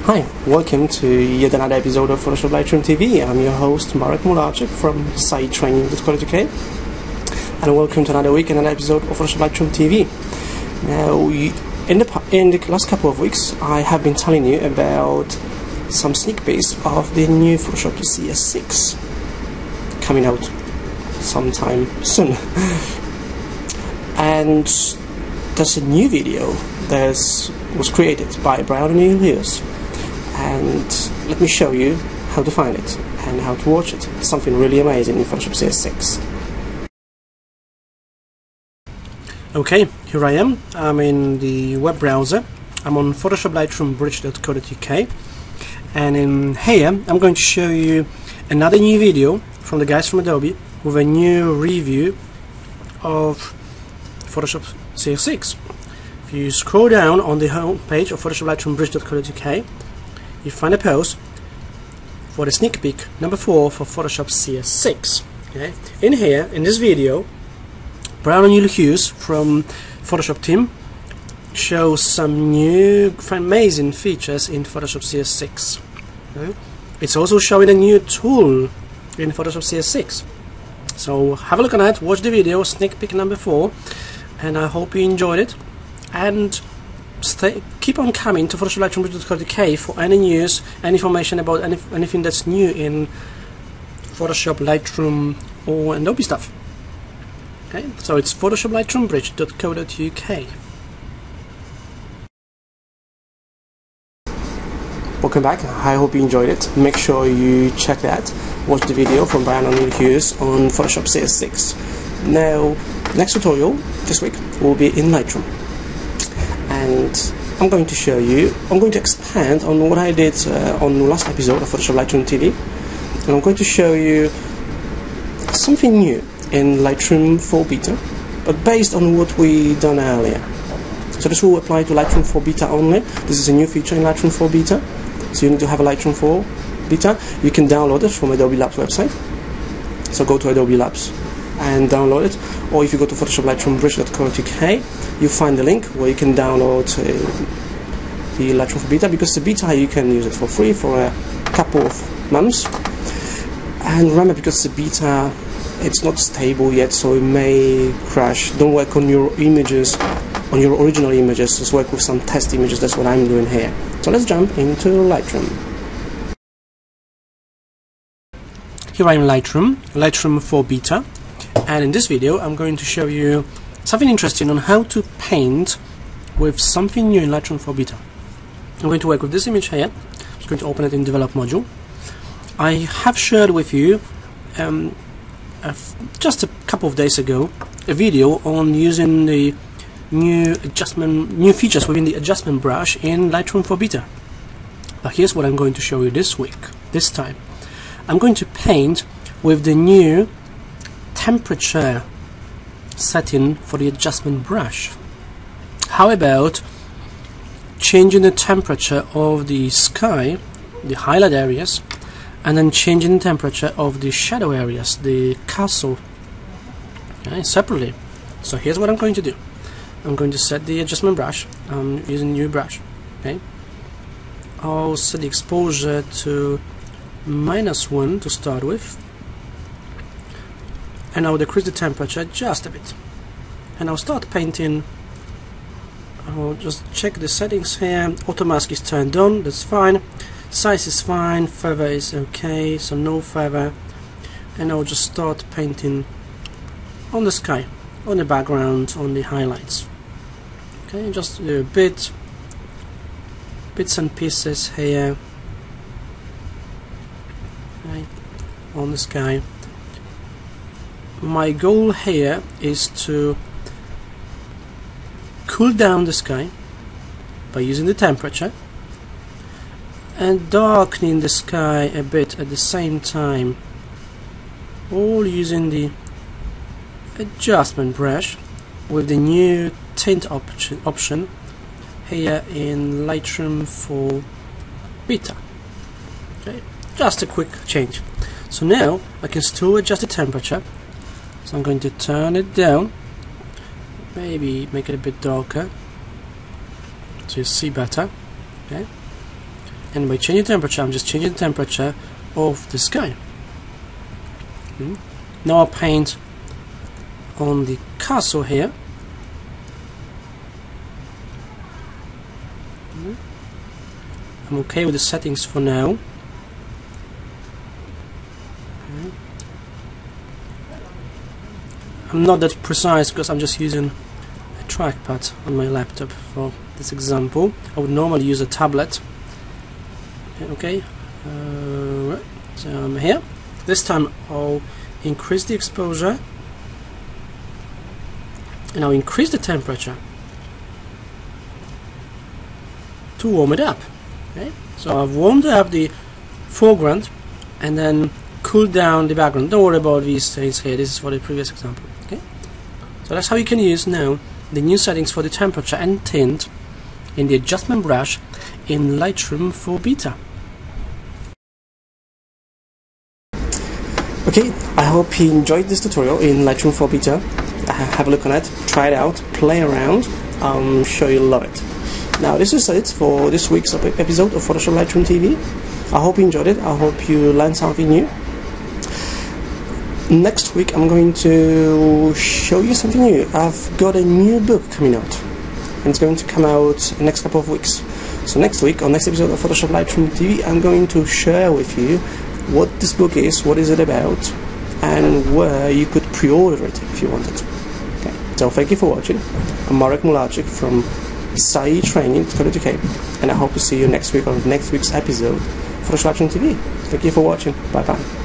Hi, welcome to yet another episode of PhotoshopLightroomTV. I'm your host, Marek Mularczyk from sitetraining.co.uk, and welcome to another week and another episode of PhotoshopLightroomTV. Now, in the last couple of weeks, I have been telling you about some sneak peeks of the new Photoshop CS6 coming out sometime soon. And there's a new video that was created by Brian O'Neill, and let me show you how to find it and how to watch it. It's something really amazing in Photoshop CS6. Okay, here I am. I'm in the web browser. I'm on PhotoshopLightroomBridge.co.uk, and in here I'm going to show you another new video from the guys from Adobe with a new review of Photoshop CS6. If you scroll down on the home page of PhotoshopLightroomBridge.co.uk, you find a post for the sneak peek number 4 for Photoshop CS6. Okay? In here, in this video, Brian O'Neill from Photoshop team shows some new amazing features in Photoshop CS6. Okay? It's also showing a new tool in Photoshop CS6. So have a look on that, watch the video, sneak peek number 4, and I hope you enjoyed it. And keep on coming to PhotoshopLightroom.co.uk for any news, any information about anything that's new in Photoshop, Lightroom, or Adobe stuff. Okay, so it's PhotoshopLightroomBridge.co.uk. Welcome back. I hope you enjoyed it. Make sure you check that. Watch the video from Brian O'Neill on Photoshop CS6. Now, next tutorial this week will be in Lightroom. And I'm going to expand on what I did on the last episode of Photoshop Lightroom TV, and I'm going to show you something new in Lightroom 4 Beta, but based on what we done earlier. So this will apply to Lightroom 4 Beta only. This is a new feature in Lightroom 4 Beta, so you need to have a Lightroom 4 Beta. You can download it from Adobe Labs website, so go to Adobe Labs and download it, or if you go to PhotoshopLightroomBridge.co.uk, you find the link where you can download the Lightroom for Beta. Because the beta, you can use it for free for a couple of months. And remember, because the beta, it's not stable yet, so it may crash. Don't work on your images, on your original images. Just work with some test images. That's what I'm doing here. So let's jump into Lightroom. Here I am in Lightroom 4 Beta. And in this video I'm going to show you something interesting on how to paint with something new in Lightroom 4 Beta. I'm going to work with this image here. I'm just going to open it in Develop module. I have shared with you just a couple of days ago a video on using the new features within the adjustment brush in Lightroom 4 Beta. But here's what I'm going to show you this time. I'm going to paint with the new temperature setting for the adjustment brush. How about changing the temperature of the sky, the highlight areas, and then changing the temperature of the shadow areas, the castle, okay, separately. So here's what I'm going to do. I'm going to set the adjustment brush. I'm using a new brush. Okay, I'll set the exposure to -1 to start with, and I'll decrease the temperature just a bit, and I'll start painting. I'll just check the settings here. Auto mask is turned on, that's fine. Size is fine, feather is okay, so no feather. And I'll just start painting on the sky, on the background, on the highlights. Okay, just a bits and pieces here, okay, on the sky. My goal here is to cool down the sky by using the temperature and darkening the sky a bit at the same time, all using the adjustment brush with the new tint option here in Lightroom 4 Beta. Okay, just a quick change. So now I can still adjust the temperature. So I'm going to turn it down, maybe make it a bit darker so you see better. Okay, and by changing temperature, I'm just changing the temperature of the sky. Now I'll paint on the castle here. I'm okay with the settings for now. I'm not that precise because I'm just using a trackpad on my laptop for this example. I would normally use a tablet. Okay, right. So I'm here. This time I'll increase the exposure and I'll increase the temperature to warm it up. Okay, so I've warmed up the foreground and then cooled down the background. Don't worry about these things here. This is for the previous example. Okay, so that's how you can use now the new settings for the temperature and tint in the adjustment brush in Lightroom for Beta. Okay, I hope you enjoyed this tutorial in Lightroom for Beta. Have a look on it, try it out, play around. I'm sure you'll love it. Now, this is it for this week's episode of Photoshop Lightroom TV. I hope you enjoyed it. I hope you learned something new. Next week, I'm going to show you something new. I've got a new book coming out, and it's going to come out in the next couple of weeks. So next week, on next episode of Photoshop Lightroom TV, I'm going to share with you what this book is, what is it about, and where you could pre-order it if you wanted. Okay. So thank you for watching. I'm Marek Mularczyk from Training.co.uk, and I hope to see you next week on next week's episode of Photoshop Lightroom TV. Thank you for watching. Bye bye.